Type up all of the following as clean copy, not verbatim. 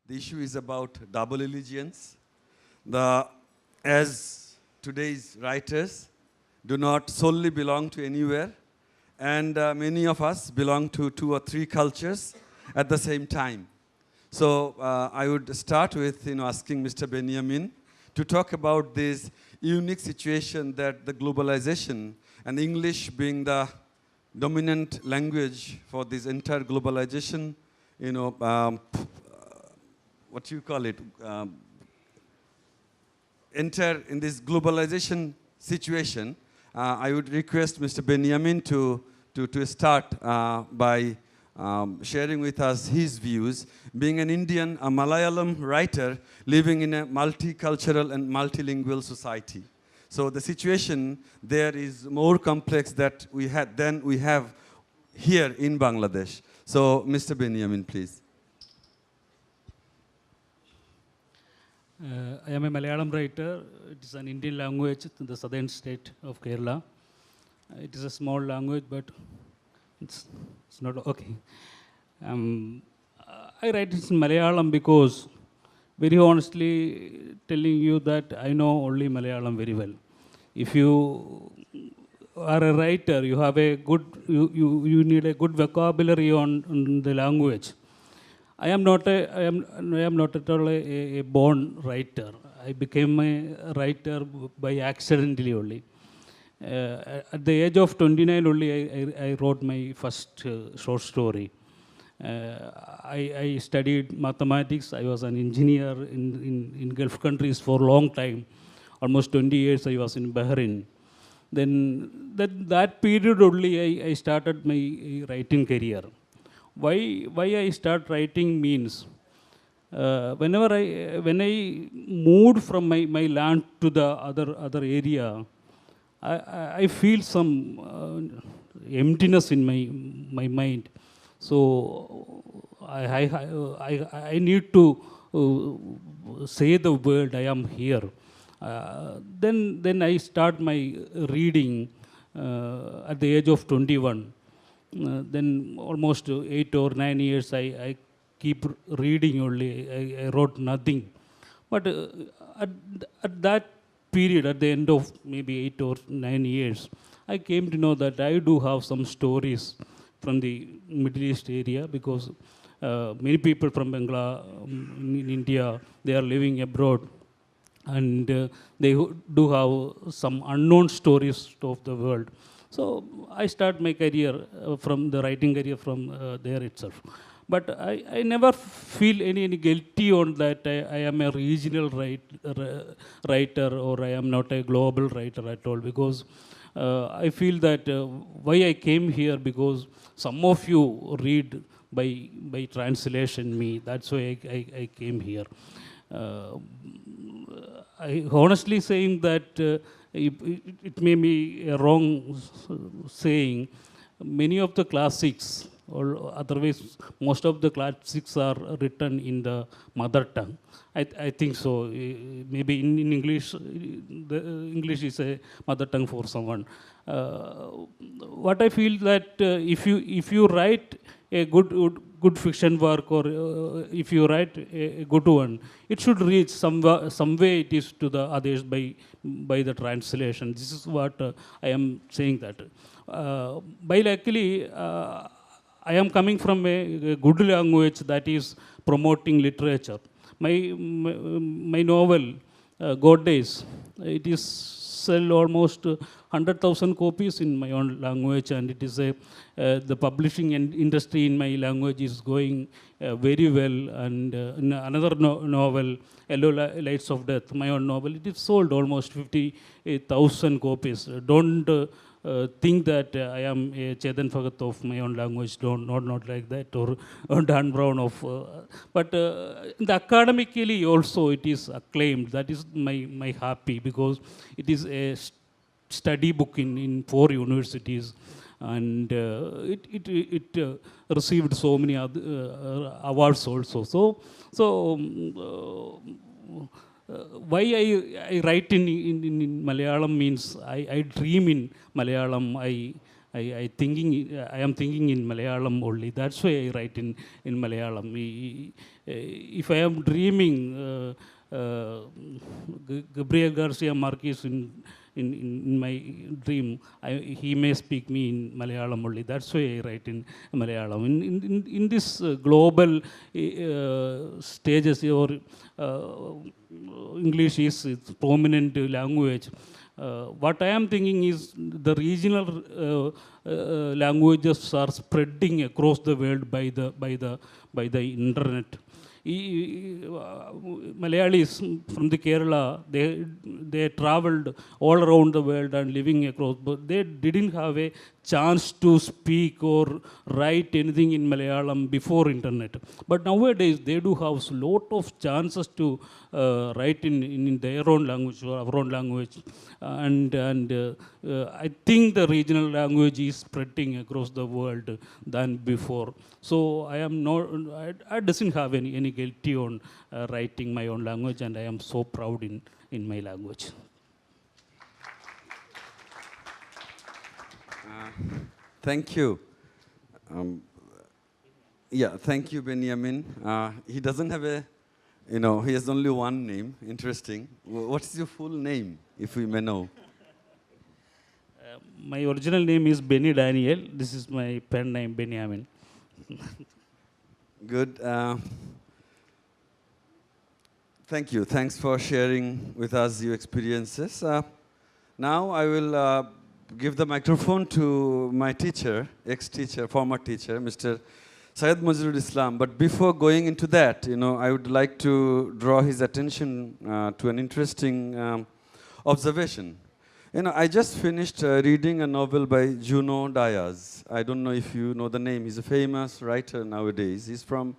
The issue is about double allegiance. As today's writers do not solely belong to anywhere, and many of us belong to two or three cultures at the same time. So I would start with asking Mr. Benyamin to talk about this unique situation that the globalization and English being the dominant language for this entire globalization, what you call it, enter in this globalization situation. I would request Mr. Benyamin to start by sharing with us his views, being an Indian, a Malayalam writer living in a multicultural and multilingual society. So the situation there is more complex than we have here in Bangladesh. So Mr. Benyamin, please. I am a Malayalam writer. It is an Indian language in the southern state of Kerala. It is a small language, but it's not okay. I write it in Malayalam because, very honestly, telling you that I know only Malayalam very well. If you are a writer, you have a good, you need a good vocabulary on the language. I am not at all a born writer. I became a writer by accidentally only. At the age of 29 only, I wrote my first short story. I studied mathematics. I was an engineer in Gulf countries for a long time. Almost 20 years I was in Bahrain. Then that period only I started my writing career. Why I start writing means, when I moved from my land to the other area, I feel some emptiness in my mind. So I need to say the word I am here. Then I start my reading at the age of 21. Then almost 8 or 9 years I keep reading only. I wrote nothing. But at that period, at the end of maybe 8 or 9 years, I came to know that I do have some stories from the Middle East area, because many people from Bangla in India, they are living abroad, and they do have some unknown stories of the world. So I start my career from the writing career from there itself. But I never feel any guilty on that I am a regional writer, or I am not a global writer at all, because I feel that why I came here, because some of you read by translation me. That's why I came here. I honestly saying that it may be a wrong saying. Many of the classics, or otherwise most of the classics, are written in the mother tongue. I think so. Maybe in English, the English is a mother tongue for someone. What I feel that if you write a good fiction work, or if you write a good one, it should reach some way it is to the others by the translation. This is what I am saying that. By luckily, I am coming from a good language that is promoting literature. My novel, God Days, it is sell almost 100,000 copies in my own language, and it is the publishing industry in my language is going very well. And another novel, Yellow Lights of Death, my own novel, it is sold almost 50,000 copies. Don't think that I am a Chetan Bhagat of my own language, not like that, or Dan Brown of, but the academically also it is acclaimed. That is my happy, because it is a study book in 4 universities, and it received so many awards also. Why I write in Malayalam means I dream in Malayalam. I am thinking in Malayalam only. That's why I write in Malayalam. If I am dreaming, Gabriel Garcia Marquez in my dream, he may speak me in Malayalam only. That's why I write in Malayalam. In this global stages, or English is its prominent language. What I am thinking is the regional languages are spreading across the world by the internet. Malayalis from the Kerala, they traveled all around the world and living across, but they didn't have a chance to speak or write anything in Malayalam before internet. But nowadays they do have a lot of chances to write in their own language or our own language, I think the regional language is spreading across the world than before. So I doesn't have any guilty on writing my own language, and I am so proud in my language. Thank you. Thank you, Benyamin. He doesn't have he has only one name. Interesting. What is your full name, if we may know? My original name is Benny Daniel. This is my pen name, Benyamin. Good. Thank you. Thanks for sharing with us your experiences. Now I will give the microphone to my teacher, ex-teacher, former teacher, Mr. Syed Manzoorul. But before going into that, I would like to draw his attention to an interesting observation. I just finished reading a novel by Junot Diaz. I don't know if you know the name. He's a famous writer nowadays. He's from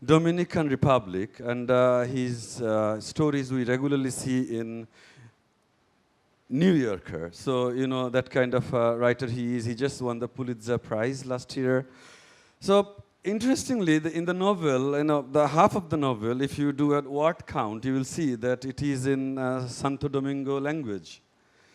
Dominican Republic, and his stories we regularly see in New Yorker. So, that kind of writer he is. He just won the Pulitzer Prize last year. So, interestingly, in the novel, the half of the novel, if you do a word count, you will see that it is in Santo Domingo language.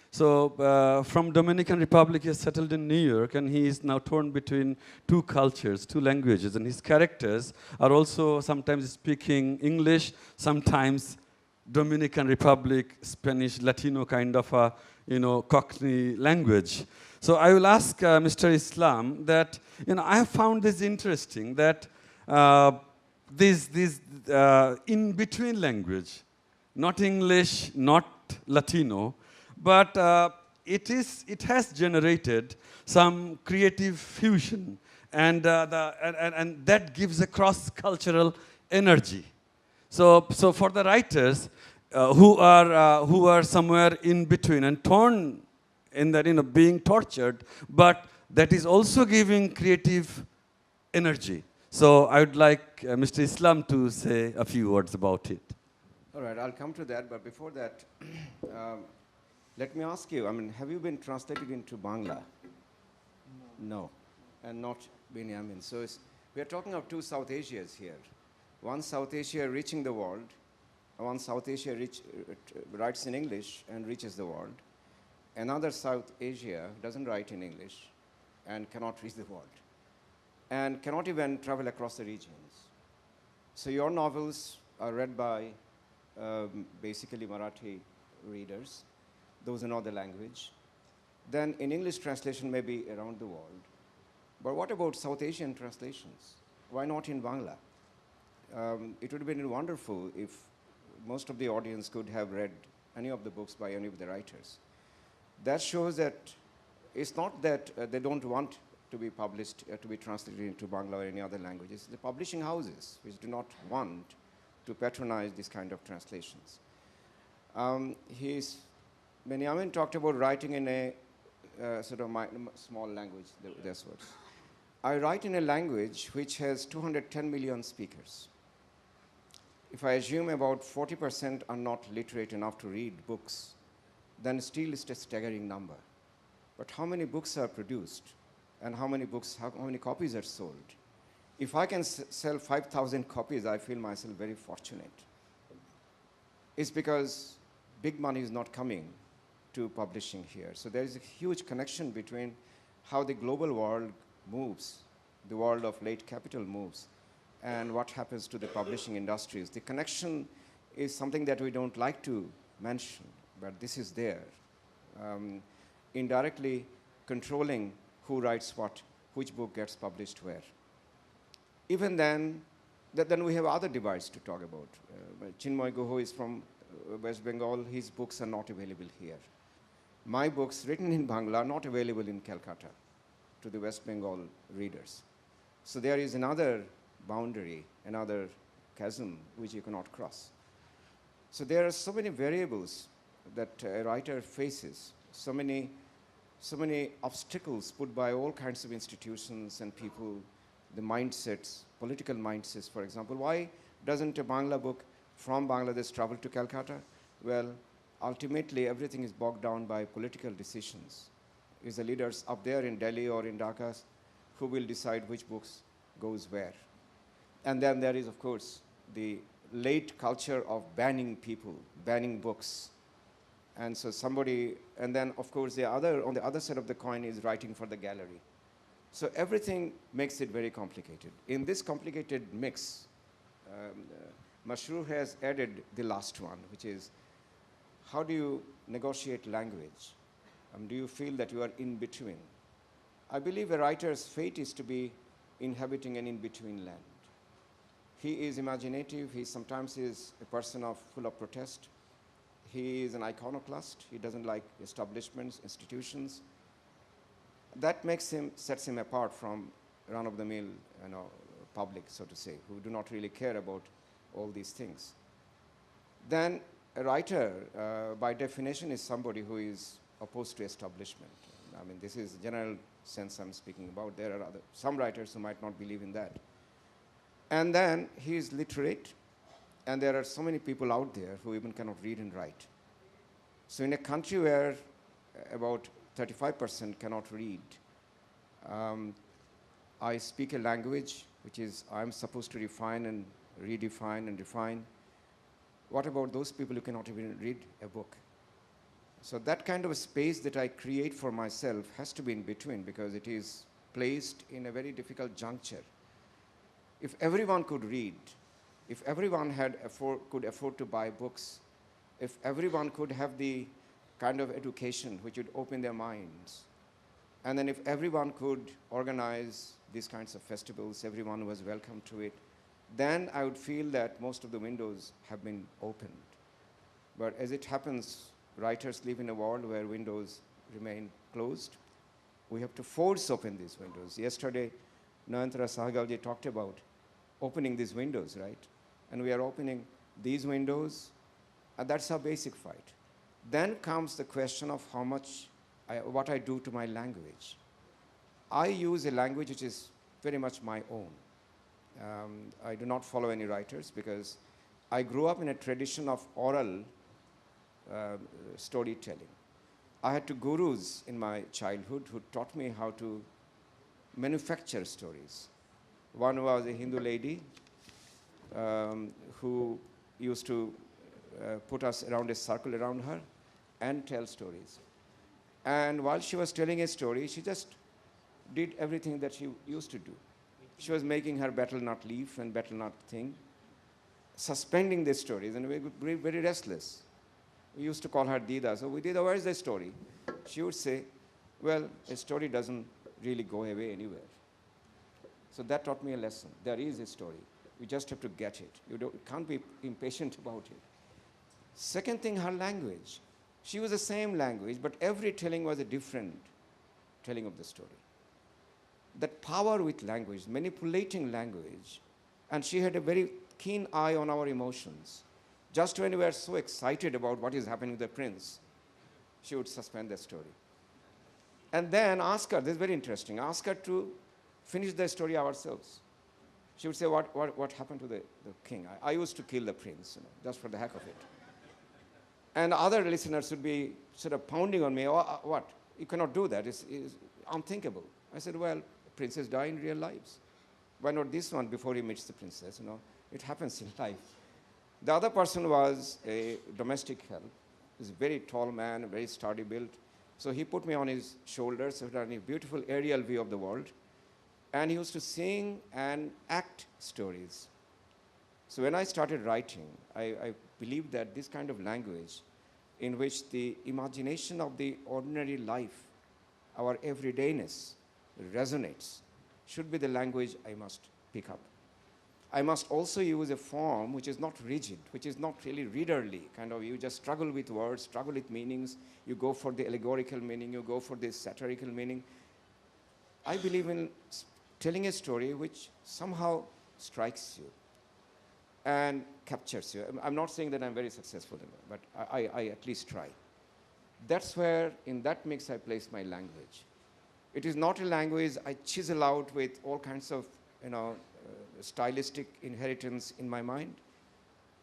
So, from Dominican Republic, he has settled in New York, and he is now torn between two cultures, two languages, and his characters are also sometimes speaking English, sometimes Dominican Republic, Spanish, Latino kind of a, Cockney language. So I will ask Mr. Islam that, I have found this interesting, that this in-between language, not English, not Latino, but it has generated some creative fusion, and that gives a cross-cultural energy. So for the writers who are somewhere in between and torn in that, being tortured, but that is also giving creative energy. So I would like Mr. Islam to say a few words about it. All right, I'll come to that, but before that, let me ask you, have you been translated into Bangla? No. And not Benyamin. So we are talking of two South Asias here. One South Asia reaching the world, one South Asia writes in English and reaches the world. Another South Asia doesn't write in English and cannot reach the world, and cannot even travel across the regions. So your novels are read by basically Marathi readers, those who know the language. Then in English translation maybe around the world. But what about South Asian translations? Why not in Bangla? It would have been wonderful if most of the audience could have read any of the books by any of the writers. That shows that it's not that they don't want to be published, to be translated into Bangla or any other languages. The publishing houses which do not want to patronize this kind of translations. Benyamin talked about writing in a sort of small language, that's what. I write in a language which has 210 million speakers. If I assume about 40% are not literate enough to read books, then still it's a staggering number. But how many books are produced, and how many copies are sold? If I can sell 5,000 copies, I feel myself very fortunate. It's because big money is not coming to publishing here. So there is a huge connection between how the global world moves, the world of late capital moves, and what happens to the publishing industries. The connection is something that we don't like to mention, but this is there. Indirectly controlling who writes what, which book gets published where. Even then, then we have other divides to talk about. Chinmoy Guho is from West Bengal. His books are not available here. My books written in Bangla are not available in Calcutta to the West Bengal readers. So there is another boundary, another chasm which you cannot cross. So there are so many variables that a writer faces, so many obstacles put by all kinds of institutions and people, the mindsets, political mindsets, for example. Why doesn't a Bangla book from Bangladesh travel to Calcutta? Well, ultimately, everything is bogged down by political decisions. It's the leaders up there in Delhi or in Dhaka who will decide which books goes where. And then there is, of course, the late culture of banning people, banning books. And so somebody, and then, of course, on the other side of the coin is writing for the gallery. So everything makes it very complicated. In this complicated mix, Mashrur has added the last one, which is, how do you negotiate language? Do you feel that you are in between? I believe a writer's fate is to be inhabiting an in-between land. He is imaginative. He sometimes is a person full of protest. He is an iconoclast. He doesn't like establishments, institutions. That sets him apart from run-of-the-mill, public, so to say, who do not really care about all these things. Then a writer, by definition, is somebody who is opposed to establishment. I mean, this is the general sense I'm speaking about. There are some writers who might not believe in that. And then he is literate, and there are so many people out there who even cannot read and write. So in a country where about 35% cannot read, I speak a language which is I'm supposed to refine and redefine and refine. What about those people who cannot even read a book? So that kind of a space that I create for myself has to be in between, because it is placed in a very difficult juncture. If everyone could read, if everyone could afford to buy books, if everyone could have the kind of education which would open their minds, and then if everyone could organize these kinds of festivals, everyone was welcome to it, then I would feel that most of the windows have been opened. But as it happens, writers live in a world where windows remain closed. We have to force open these windows. Yesterday, Nayantara Sahagalji talked about opening these windows, right? And we are opening these windows, and that's our basic fight. Then comes the question of what I do to my language. I use a language which is very much my own. I do not follow any writers because I grew up in a tradition of oral storytelling. I had two gurus in my childhood who taught me how to manufacture stories. One was a Hindu lady who used to put us around a circle around her and tell stories. And while she was telling a story, she just did everything that she used to do. She was making her betel nut leaf and betel nut thing, suspending the stories, and we would be very restless. We used to call her Dida. So, Dida, where is the story? She would say, well, a story doesn't really go away anywhere. So that taught me a lesson. There is a story. You just have to get it. You can't be impatient about it. Second thing, her language. She was the same language, but every telling was a different telling of the story. That power with language, manipulating language, and she had a very keen eye on our emotions. Just when we were so excited about what is happening with the prince, she would suspend the story. And then ask her, this is very interesting, ask her to finish the story ourselves. She would say, what happened to the king? I used to kill the prince, just for the heck of it. And other listeners would be sort of pounding on me, what? You cannot do that, it's unthinkable. I said, well, princes die in real lives. Why not this one before he meets the princess? It happens in life. The other person was a domestic help. He's a very tall man, very sturdy built. So he put me on his shoulders, so had a beautiful aerial view of the world. And he used to sing and act stories. So when I started writing, I believed that this kind of language in which the imagination of the ordinary life, our everydayness, resonates, should be the language I must pick up. I must also use a form which is not rigid, which is not really readerly, kind of you just struggle with words, struggle with meanings, you go for the allegorical meaning, you go for the satirical meaning. I believe in telling a story which somehow strikes you and captures you. I'm not saying that I'm very successful in it, but I at least try. That's where, in that mix, I place my language. It is not a language I chisel out with all kinds of, stylistic inheritance in my mind,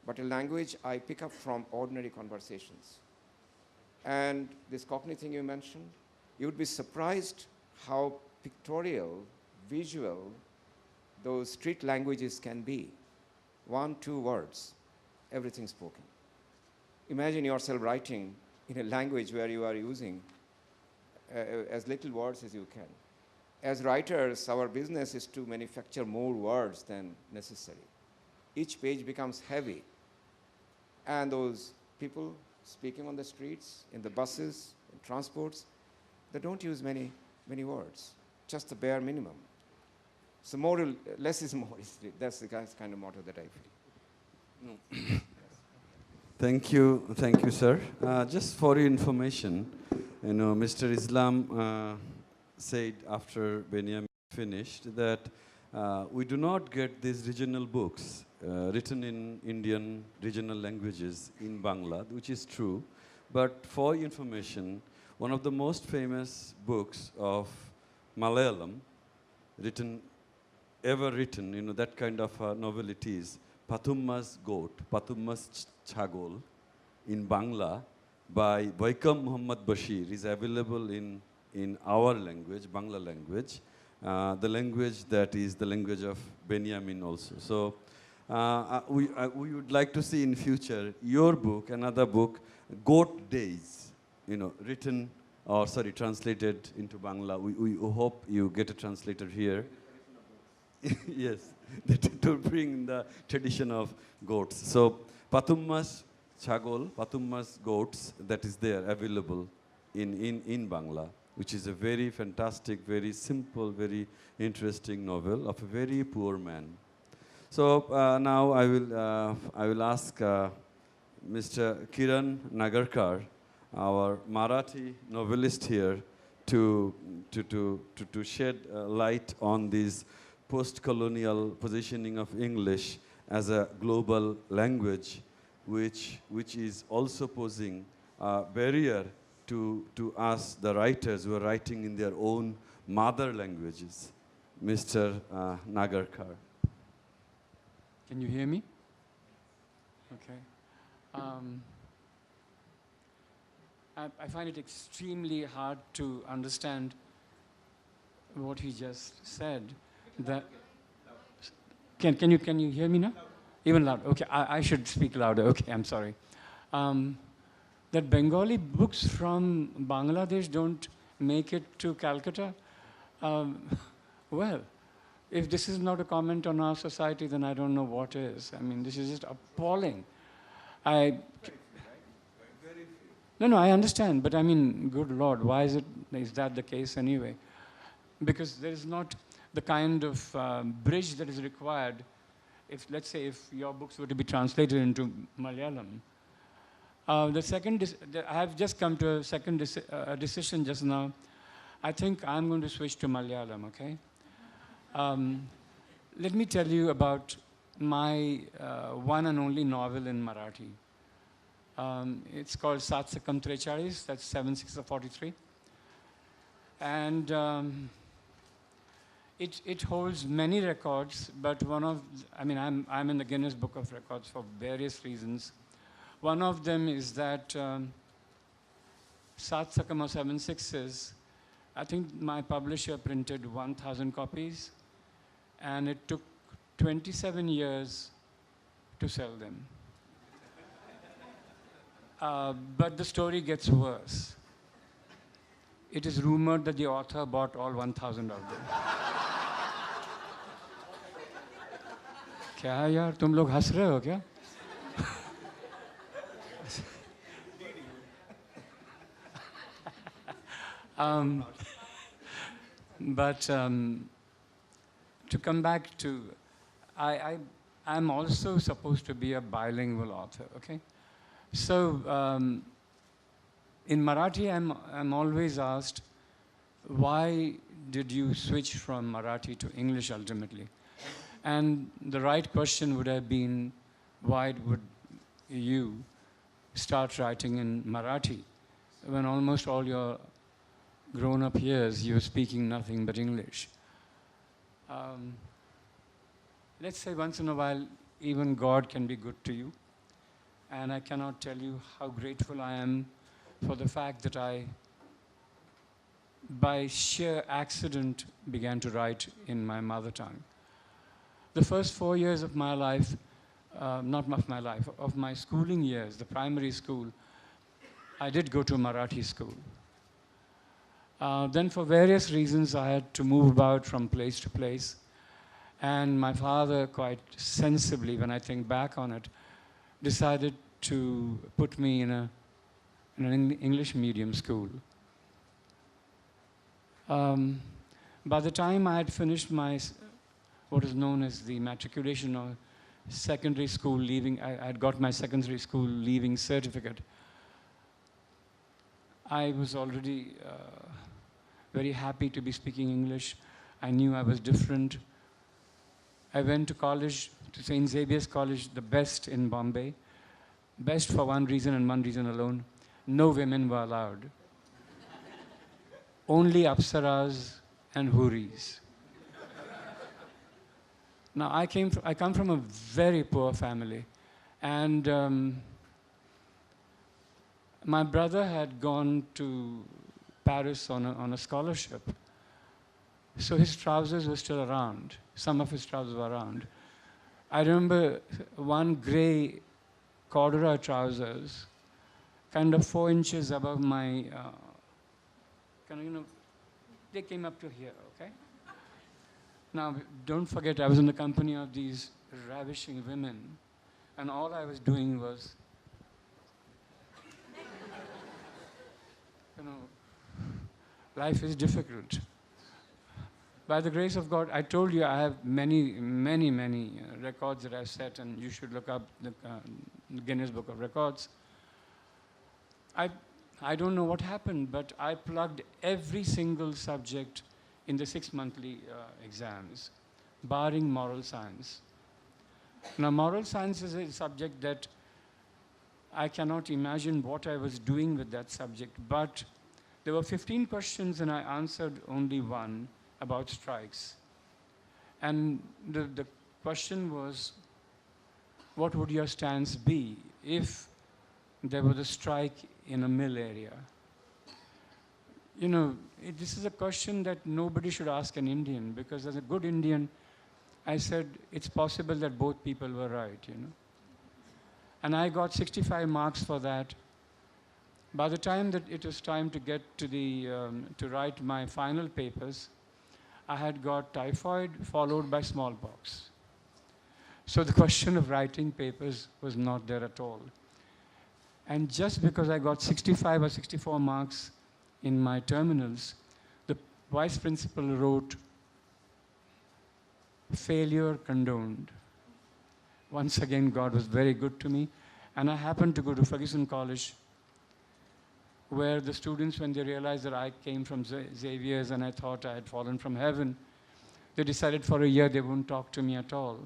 but a language I pick up from ordinary conversations. And this Cockney thing you mentioned, you would be surprised how pictorial, visual, those street languages can be. 1, 2 words, everything spoken. Imagine yourself writing in a language where you are using as little words as you can. As writers, our business is to manufacture more words than necessary. Each page becomes heavy. And those people speaking on the streets, in the buses, in transports, they don't use many words, just the bare minimum. So less is more. That's the kind of motto that I feel. Thank you, sir. Just for your information, Mr. Islam said after Benyamin finished that we do not get these regional books written in Indian regional languages in Bangla, which is true. But for information, one of the most famous books of Malayalam ever written, that kind of novel it is, Pathumma's Goat, Pathumma's Chagol in Bangla by Vaikam Muhammad Bashir is available in our language, Bangla language, the language that is the language of Benyamin also. So we would like to see in future your book, another book, Goat Days, translated into Bangla. We hope you get a translator here. Yes, to bring the tradition of goats. So Pathumma's Chagol, Pathumma's Goats, that is there available in Bangla, which is a very fantastic, very simple, very interesting novel of a very poor man. So now I will ask Mr. Kiran Nagarkar, our Marathi novelist here, to shed light on this post-colonial positioning of English as a global language, which is also posing a barrier to us, the writers who are writing in their own mother languages. Mr. Nagarkar. Can you hear me? Okay. I find it extremely hard to understand what he just said. That can you hear me now? Even louder. Okay, I should speak louder. Okay, I'm sorry. That Bengali books from Bangladesh don't make it to Calcutta. Well, if this is not a comment on our society, then I don't know what is. I mean, this is just appalling. No, I understand, but I mean, good Lord, why is that the case anyway? Because there is not the kind of bridge that is required. Let's say if your books were to be translated into Malayalam. I have just come to a second decision just now. I think I'm going to switch to Malayalam, okay? Let me tell you about my one and only novel in Marathi. It's called Satsakam Trecharis, that's 7643. And it holds many records, but I'm in the Guinness Book of Records for various reasons. One of them is that Satsakam or 76s, I think my publisher printed 1,000 copies, and it took 27 years to sell them. But the story gets worse. it is rumored that the author bought all 1,000 of them. क्या यार तुम लोग हंस रहे हो क्या? But to come back to, I'm also supposed to be a bilingual author, okay? So in Marathi, I'm always asked, why did you switch from Marathi to English ultimately? And the right question would have been, why would you start writing in Marathi when almost all your grown-up years you were speaking nothing but English? Let's say once in a while, even God can be good to you. And I cannot tell you how grateful I am for the fact that I, by sheer accident, began to write in my mother tongue. The first 4 years of my life, not of my life, of my schooling years, the primary school, I did go to Marathi school. Then for various reasons, I had to move about from place to place. And my father, quite sensibly, when I think back on it, decided to put me in an English medium school. By the time I had finished my, what is known as the matriculation or secondary school leaving, I had got my secondary school leaving certificate. I was already very happy to be speaking English. I knew I was different. I went to college, to St. Xavier's College, the best in Bombay. Best for one reason and one reason alone. No women were allowed. Only apsaras and huris. Now, I come from a very poor family. And my brother had gone to Paris on a scholarship. So his trousers were still around. Some of his trousers were around. I remember one gray corduroy trousers, kind of 4 inches above my, they came up to here, okay? Now, don't forget, I was in the company of these ravishing women, and all I was doing was, life is difficult. By the grace of God, I told you I have many, many, many records that I've set, and you should look up the Guinness Book of Records. I don't know what happened, but I plugged every single subject in the 6 monthly exams, barring moral science. Now, moral science is a subject that I cannot imagine what I was doing with that subject, but there were 15 questions and I answered only one about strikes. And the question was, what would your stance be if there was a strike in a mill area? This is a question that nobody should ask an Indian, because as a good Indian, I said, it's possible that both people were right, And I got 65 marks for that. By the time that it was time to get to to write my final papers, I had got typhoid followed by smallpox. So the question of writing papers was not there at all. And just because I got 65 or 64 marks in my terminals, the vice principal wrote, failure condoned. Once again, God was very good to me. And I happened to go to Ferguson College, where the students, when they realized that I came from Xavier's and I thought I had fallen from heaven, they decided for a year they wouldn't talk to me at all.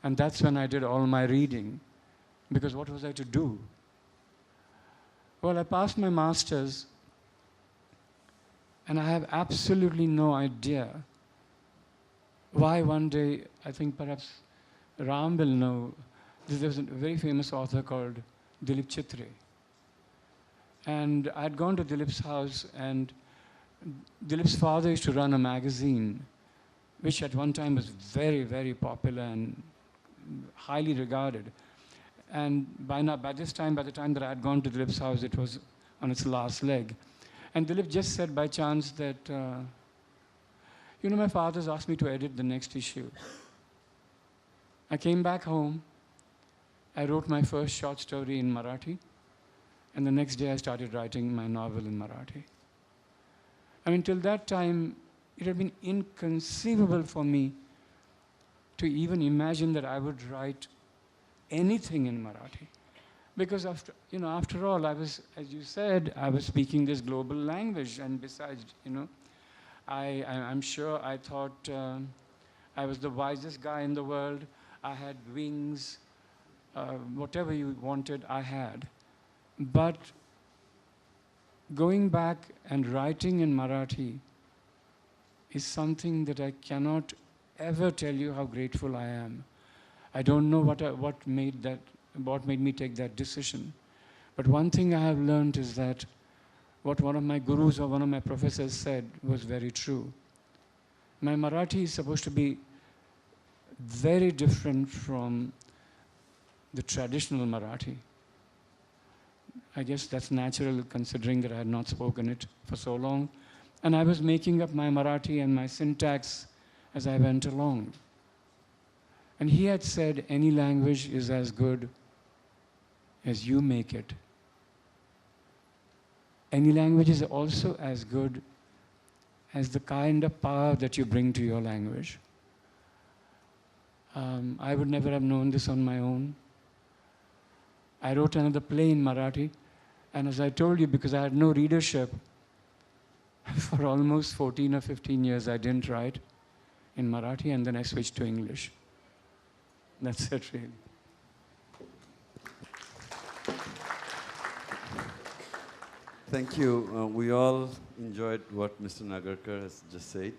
And that's when I did all my reading, because what was I to do? Well, I passed my master's, and I have absolutely no idea why one day, I think perhaps Ram will know, there's a very famous author called Dilip Chitre. And I had gone to Dilip's house, and Dilip's father used to run a magazine, which at one time was very, very popular and highly regarded. And by the time that I had gone to Dilip's house, it was on its last leg. And Dilip just said by chance that, my father's asked me to edit the next issue. I came back home, I wrote my first short story in Marathi, and the next day I started writing my novel in Marathi. I mean, till that time, it had been inconceivable for me to even imagine that I would write anything in Marathi. Because after all, I was, as you said, I was speaking this global language, and besides, I'm sure I thought I was the wisest guy in the world. I had wings, whatever you wanted, I had. But going back and writing in Marathi is something that I cannot ever tell you how grateful I am. I don't know what made me take that decision. But one thing I have learned is that what one of my gurus or one of my professors said was very true. My Marathi is supposed to be very different from the traditional Marathi. I guess that's natural considering that I had not spoken it for so long. And I was making up my Marathi and my syntax as I went along. And he had said, any language is as good as you make it. Any language is also as good as the kind of power that you bring to your language. I would never have known this on my own. I wrote another play in Marathi, and as I told you, because I had no readership, for almost 14 or 15 years I didn't write in Marathi, and then I switched to English. That's it, really. Thank you. We all enjoyed what Mr. Nagarkar has just said.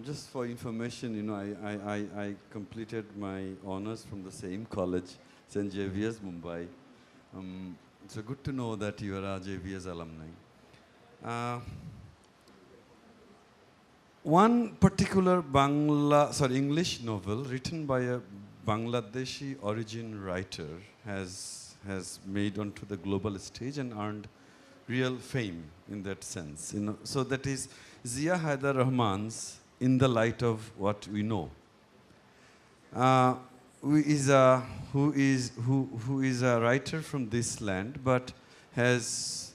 Just for information, I completed my honors from the same college, St. Xavier's, Mumbai. It's good to know that you are a JVS alumni. One particular English novel written by a Bangladeshi origin writer has made onto the global stage and earned real fame in that sense. So that is Zia Haidar Rahman's In the Light of What We Know. Who is a writer from this land, but has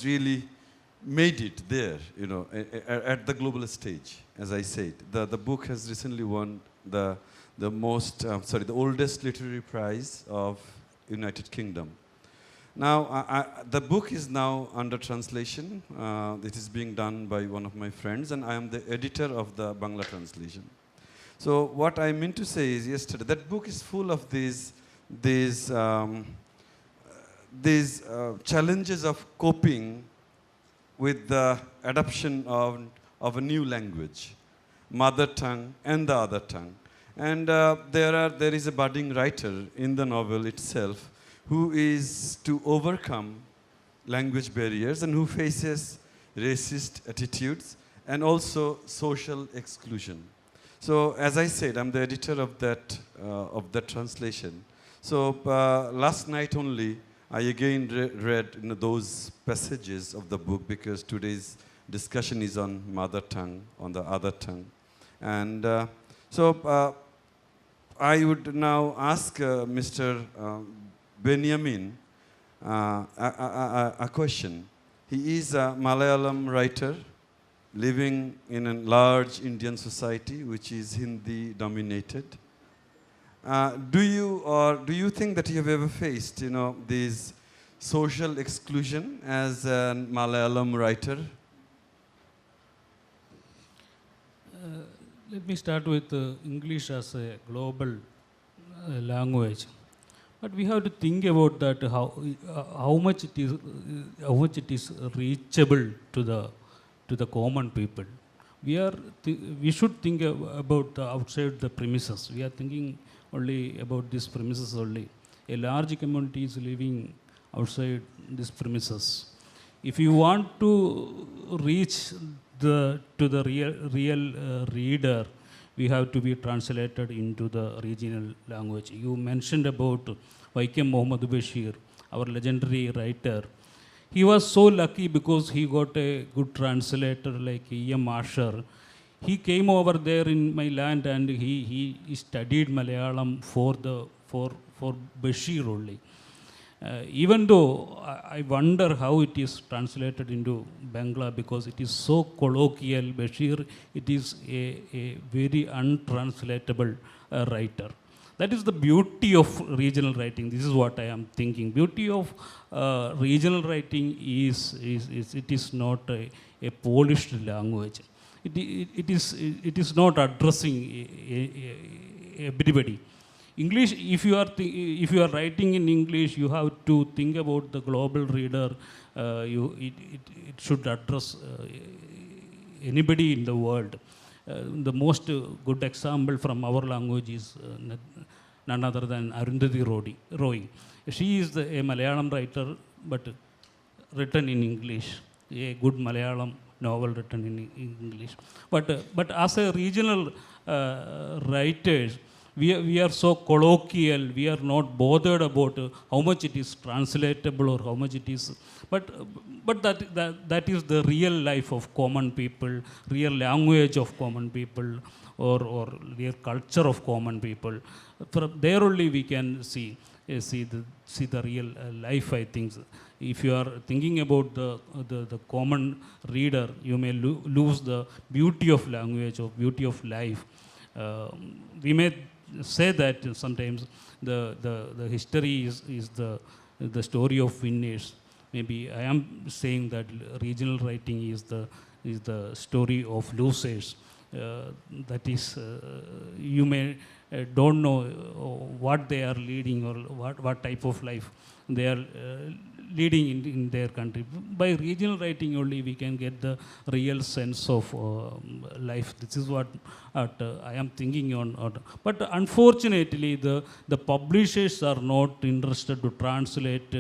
really made it there, at the global stage. As I said, the book has recently won the oldest literary prize of United Kingdom. Now, the book is now under translation. It is being done by one of my friends, and I am the editor of the Bangla translation. So what I meant to say is, yesterday, that book is full of these challenges of coping with the adoption of a new language, mother tongue and the other tongue. And there is a budding writer in the novel itself who is to overcome language barriers and who faces racist attitudes and also social exclusion. So, as I said, I'm the editor of that translation. So, last night only, I again read those passages of the book, because today's discussion is on mother tongue, on the other tongue. And I would now ask Mr. Benyamin a question. He is a Malayalam writer living in a large Indian society which is Hindi dominated. Do you think that you have ever faced, this social exclusion as a Malayalam writer? Let me start with English as a global language. But we have to think about that, how much it is reachable to the common people. We should think about outside the premises. We are thinking only about these premises only. A large community is living outside these premises. If you want to reach to the real reader, we have to be translated into the regional language. You mentioned about Vaikam Muhammad Bashir, our legendary writer. he was so lucky because he got a good translator like E.M. Asher. He came over there in my land and he studied Malayalam for Bashir only. Even though I wonder how it is translated into Bangla because it is so colloquial, Bashir, it is a very untranslatable writer. That is the beauty of regional writing. This is what I am thinking. Beauty of regional writing is it is not a polished language. It is not addressing everybody. English, if you are writing in English, you have to think about the global reader. It should address anybody in the world. The most good example from our language is none other than Arundhati Roy. She is a Malayalam writer, but written in English. A good Malayalam novel written in English. But as a regional writers, we are so colloquial, we are not bothered about how much it is translatable or how much it is, but that is the real life of common people, real language of common people, or real culture of common people. From there only we can see the real life, I think. If you are thinking about the common reader, you may lose the beauty of language or beauty of life. We may say that sometimes the history is the story of winners. Maybe I am saying that regional writing is the story of losers. That is, you may don't know what they are leading or what type of life they are leading in their country. By regional writing only we can get the real sense of life. This is what I am thinking on. But unfortunately, the publishers are not interested to translate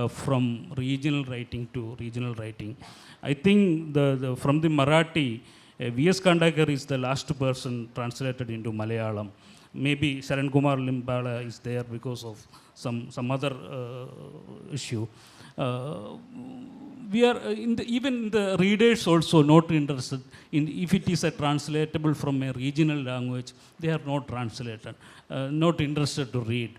from regional writing to regional writing. I think from the Marathi, V.S. Kandakar is the last person translated into Malayalam. Maybe Sharan Kumar Limbala is there because of some other issue. We are even the readers also not interested in if it is a translatable from a regional language. They are not translated, not interested to read.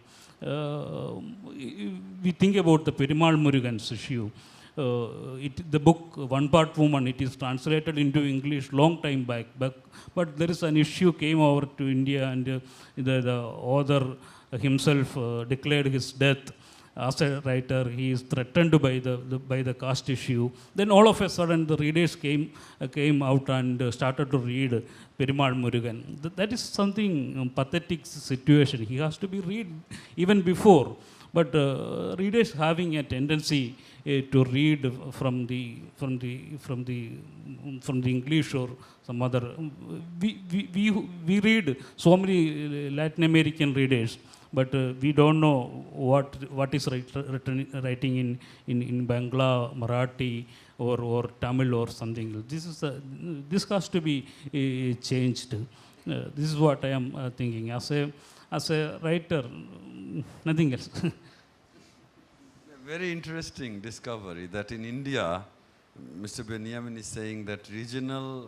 We think about the Perimal Murugan's issue. The book One Part Woman, it is translated into English long time back, but there is an issue came over to India and the author himself declared his death as a writer. He is threatened by the caste issue. Then all of a sudden the readers came out and started to read Perimal Murugan. That is something pathetic situation. He has to be read even before. But readers having a tendency to read from the English or some other. We read so many Latin American readers, but we don't know what is writing in Bangla, Marathi, or Tamil or something. This has to be changed. This is what I am thinking. As a writer, nothing else. Very interesting discovery that in India, Mr. Benyamin is saying that regional,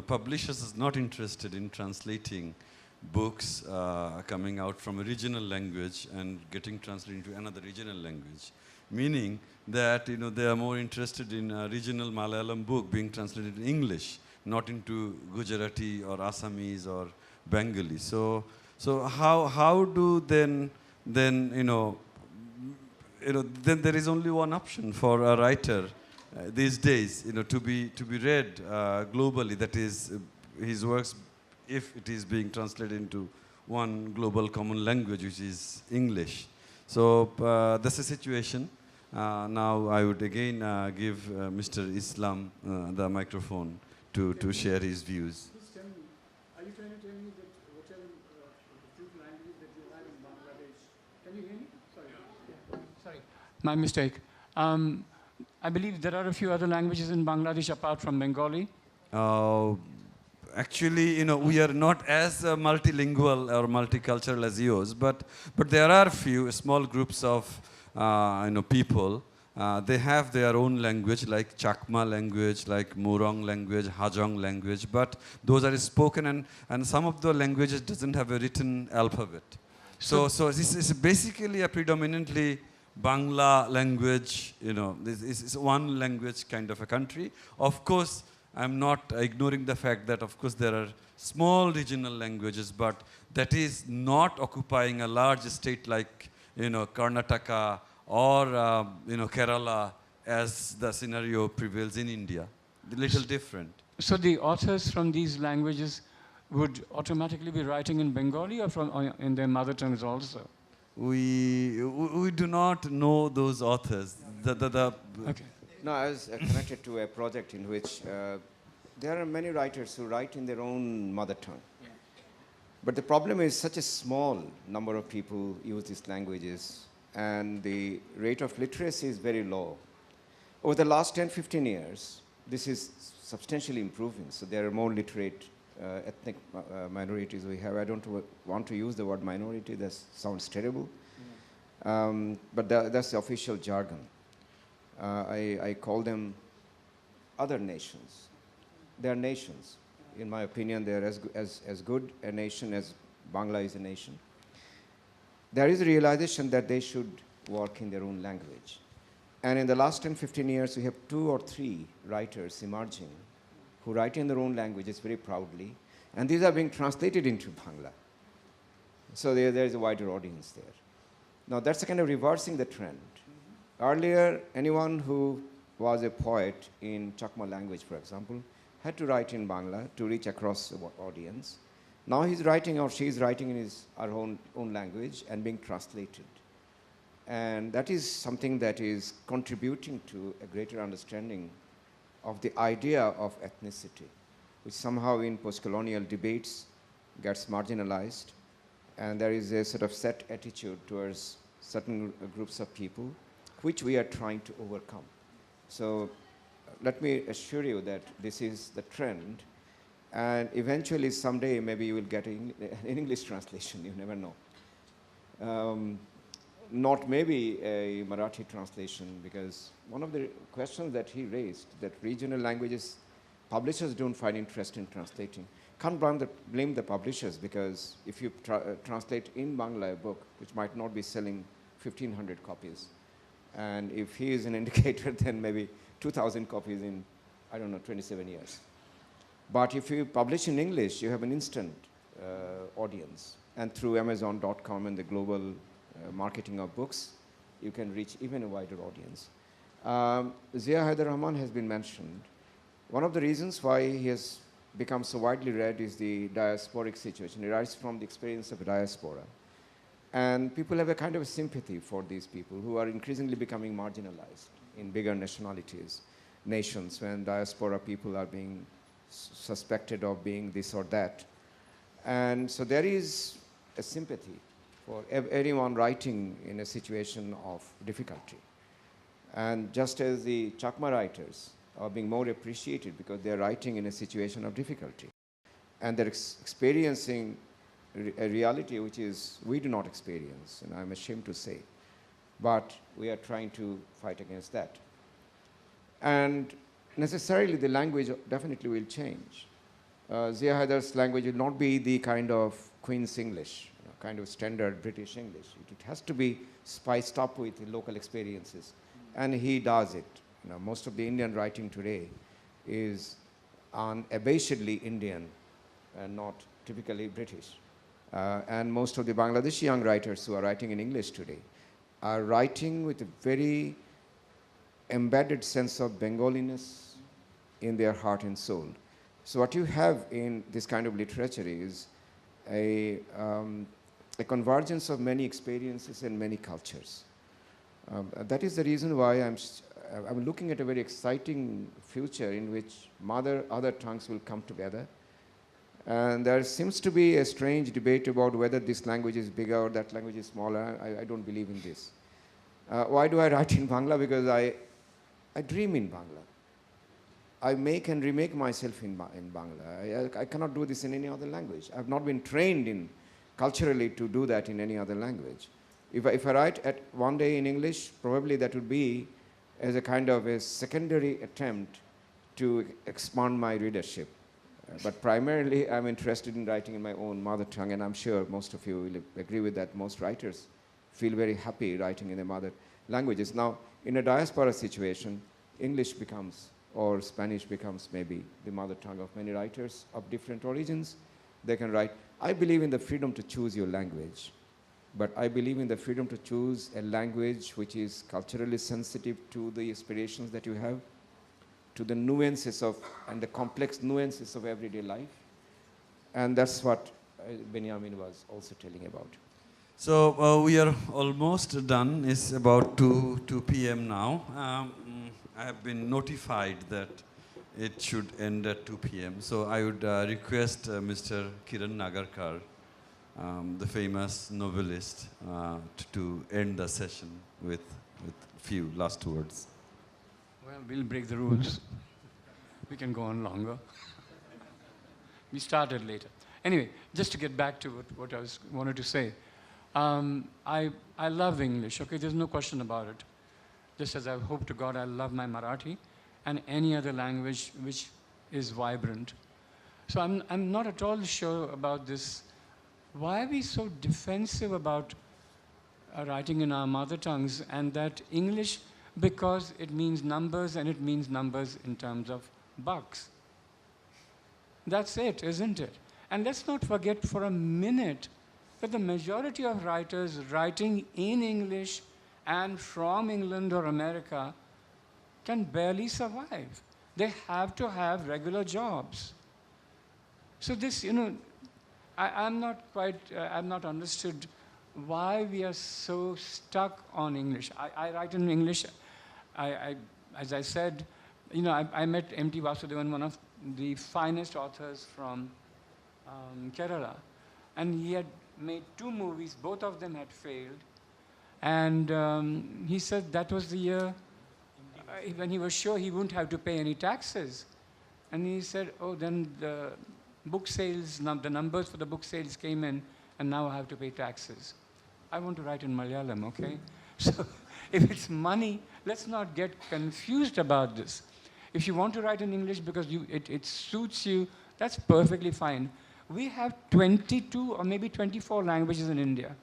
publishers is not interested in translating books coming out from a regional language and getting translated into another regional language. Meaning that, they are more interested in a regional Malayalam book being translated in English, not into Gujarati or Assamese or Bengali. So how do then then there is only one option for a writer these days, to be read globally. That is his works, if it is being translated into one global common language, which is English. So that's the situation. Now I would again give Mr. Islam the microphone to share his views. Please tell me, are you trying to tell me that whatever two languages that you have in Bangladesh, can you hear me? Sorry, my mistake. I believe there are a few other languages in Bangladesh apart from Bengali. Actually, we are not as multilingual or multicultural as yours, but there are few small groups of people They have their own language, like Chakma language, like Murong language, Hajong language, but those are spoken, and some of the languages doesn't have a written alphabet. So this is basically a predominantly Bangla language, this is one language kind of a country. Of course, I'm not ignoring the fact that, of course, there are small regional languages, but that is not occupying a large state like, Karnataka or, Kerala, as the scenario prevails in India. A little different. So the authors from these languages would automatically be writing in Bengali or in their mother tongues also? We do not know those authors. Okay. No, I was connected to a project in which there are many writers who write in their own mother tongue. Yeah. But the problem is such a small number of people use these languages, and the rate of literacy is very low. Over the last 10-15 years, this is substantially improving. So there are more literate ethnic minorities we have. I don't want to use the word minority, that sounds terrible. But that's the official jargon. I call them other nations. They are nations. In my opinion, they are as good a nation as Bangla is a nation. There is a realization that they should work in their own language. And in the last 10-15 years, we have 2 or 3 writers emerging who write in their own languages very proudly. And these are being translated into Bangla. So there is a wider audience there. Now, that's a kind of reversing the trend. Earlier, anyone who was a poet in Chakma language, for example, had to write in Bangla to reach across the audience. Now he's writing, or she's writing in our own language and being translated. And that is something that is contributing to a greater understanding of the idea of ethnicity, which somehow in post-colonial debates gets marginalized. And there is a sort of set attitude towards certain groups of people, which we are trying to overcome. So let me assure you that this is the trend. And eventually, someday, maybe you will get an English translation. You never know. Not maybe a Marathi translation, because one of the questions that he raised, that regional languages, publishers don't find interest in translating. Can't blame the publishers, because if you translate in Bangla a book, which might not be selling 1,500 copies, and if he is an indicator, then maybe 2,000 copies in, 27 years. But if you publish in English, you have an instant audience. And through Amazon.com and the global marketing of books, you can reach even a wider audience. Zia Haider Rahman has been mentioned. One of the reasons why he has become so widely read is the diasporic situation. It arises from the experience of diaspora. And people have a kind of sympathy for these people who are increasingly becoming marginalized in bigger nationalities, nations, when diaspora people are being suspected of being this or that. And so there is a sympathy for anyone writing in a situation of difficulty. And just as the Chakma writers are being more appreciated because they're writing in a situation of difficulty, and they're experiencing a reality which is we do not experience, and I'm ashamed to say, but we are trying to fight against that. And necessarily the language definitely will change. Zia Haider's language will not be the kind of Queen's English, kind of standard British English. It has to be spiced up with local experiences, and he does it. Most of the Indian writing today is unabashedly Indian and not typically British. And most of the Bangladeshi young writers who are writing in English today are writing with a very embedded sense of Bengaliness in their heart and soul. So what you have in this kind of literature is a convergence of many experiences and many cultures. That is the reason why I'm looking at a very exciting future in which other tongues will come together. And there seems to be a strange debate about whether this language is bigger or that language is smaller. I don't believe in this. Why do I write in Bangla? Because I dream in Bangla. I make and remake myself in Bangla. I cannot do this in any other language. I've not been trained culturally to do that in any other language. If I write one day in English, probably that would be as a kind of a secondary attempt to expand my readership. But primarily, I'm interested in writing in my own mother tongue, and I'm sure most of you will agree with that. Most writers feel very happy writing in their mother languages. Now, in a diaspora situation, English becomes, or Spanish becomes maybe the mother tongue of many writers of different origins. They can write. I believe in the freedom to choose your language, but I believe in the freedom to choose a language which is culturally sensitive to the aspirations that you have, to the nuances of, and the complex nuances of everyday life. And that's what Benyamin was also telling about. So we are almost done. It's about 2 p.m. now. I have been notified that it should end at 2 p.m. So I would request Mr. Kiran Nagarkar, the famous novelist, to end the session with few last words. Well, we'll break the rules. We can go on longer. We started later. Anyway, just to get back to what I wanted to say. I love English, okay? There's no question about it. Just as I hope to God I love my Marathi and any other language which is vibrant. So I'm not at all sure about this. Why are we so defensive about writing in our mother tongues, and that English, because it means numbers, and it means numbers in terms of bucks. That's it, isn't it? And let's not forget for a minute that the majority of writers writing in English and from England or America can barely survive. They have to have regular jobs. So this, I'm not understood why we are so stuck on English. I write in English. As I said, I met M.T. Vasudevan, one of the finest authors from Kerala. And he had made 2 movies, both of them had failed. And he said that was the year when he was sure he wouldn't have to pay any taxes. And he said, oh, then the book sales, the numbers for the book sales came in, and now I have to pay taxes. I want to write in Malayalam, okay? So if it's money, let's not get confused about this. If you want to write in English because it suits you, that's perfectly fine. We have 22 or maybe 24 languages in India.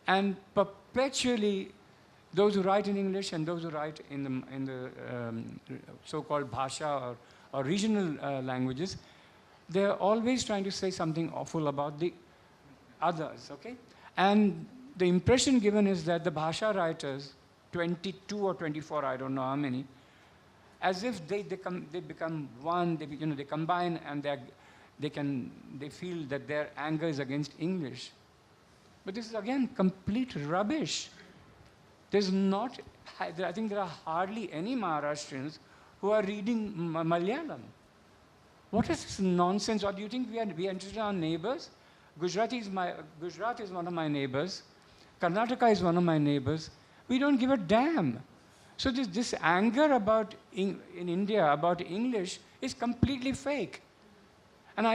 And perpetually, those who write in English and those who write in the so-called bhasha or regional languages, they're always trying to say something awful about the others, okay? And the impression given is that the bhasha writers, 22 or 24, I don't know how many, as if they become one, they combine, and they feel that their anger is against English. But this is again complete rubbish. I think there are hardly any Maharashtrians who are reading Malayalam. What is this nonsense? Or do you think we are interested in our neighbors? Gujarat is one of my neighbors. Karnataka is one of my neighbors. We don't give a damn. So this anger in India about English is completely fake. And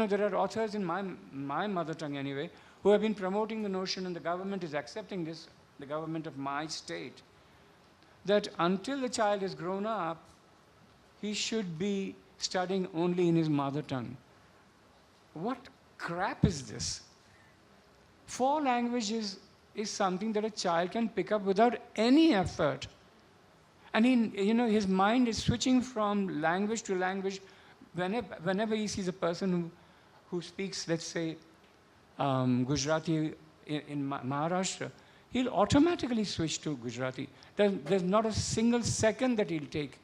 there are authors in my mother tongue anyway, who have been promoting the notion, and the government is accepting this, the government of my state, that until the child is grown up, he should be studying only in his mother tongue. What crap is this? 4 languages is something that a child can pick up without any effort. And his mind is switching from language to language. Whenever he sees a person who speaks, let's say, Gujarati in Maharashtra, he'll automatically switch to Gujarati. There's not a single second that he'll take.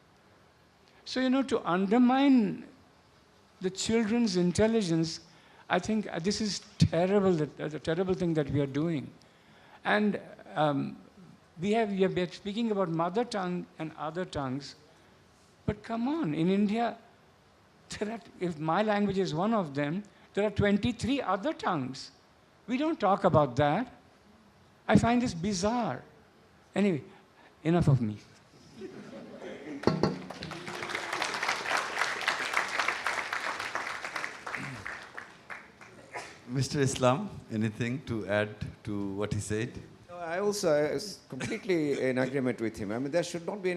So, to undermine the children's intelligence, I think this is terrible, the terrible thing that we are doing. And we are speaking about mother tongue and other tongues, but come on, in India, if my language is one of them, there are 23 other tongues. We don't talk about that. I find this bizarre. Anyway, enough of me. Mr. Islam, anything to add to what he said? No, I also is completely in agreement with him. I mean, there should not be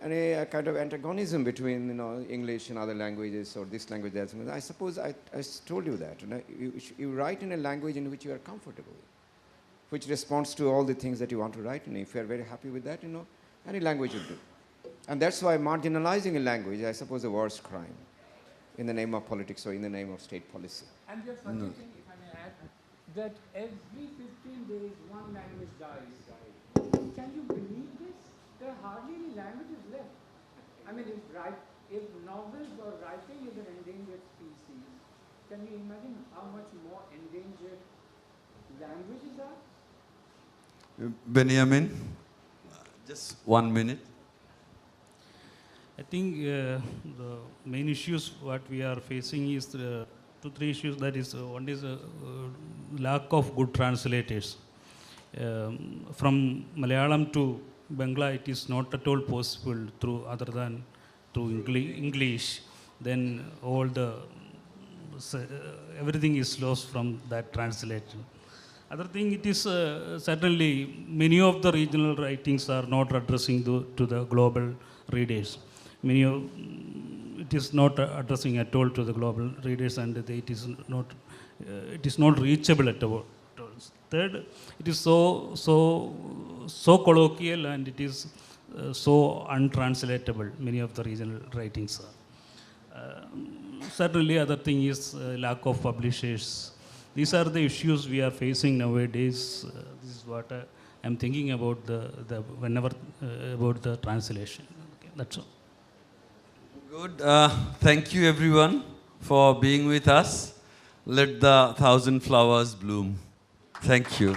any kind of antagonism between English and other languages or this language. That I suppose I told you that. You write in a language in which you are comfortable with, which responds to all the things that you want to write. And if you are very happy with that, any language will do. And that's why marginalizing a language, I suppose, a worst crime in the name of politics or in the name of state policy. And you're forgetting, if I may add, that every 15 days one language dies. Can you believe this? There are hardly any languages left. I mean, if novels or writing is an endangered species, can you imagine how much more endangered languages are? Benyamin, just 1 minute. I think the main issues what we are facing is the 2-3 issues. That is, one is lack of good translators. From Malayalam to Bangla, it is not at all possible through other than through English. Then all the everything is lost from that translation. Other thing, it is certainly many of the regional writings are not addressing to the global readers. It is not addressing at all to the global readers, and it is not reachable at all. Third, it is so colloquial, and it is so untranslatable. Many of the regional writings are. Certainly, other thing is lack of publishers. These are the issues we are facing nowadays. This is what I am thinking about whenever about the translation. Okay, that's all. Good. Thank you, everyone, for being with us. Let the 1,000 flowers bloom. Thank you.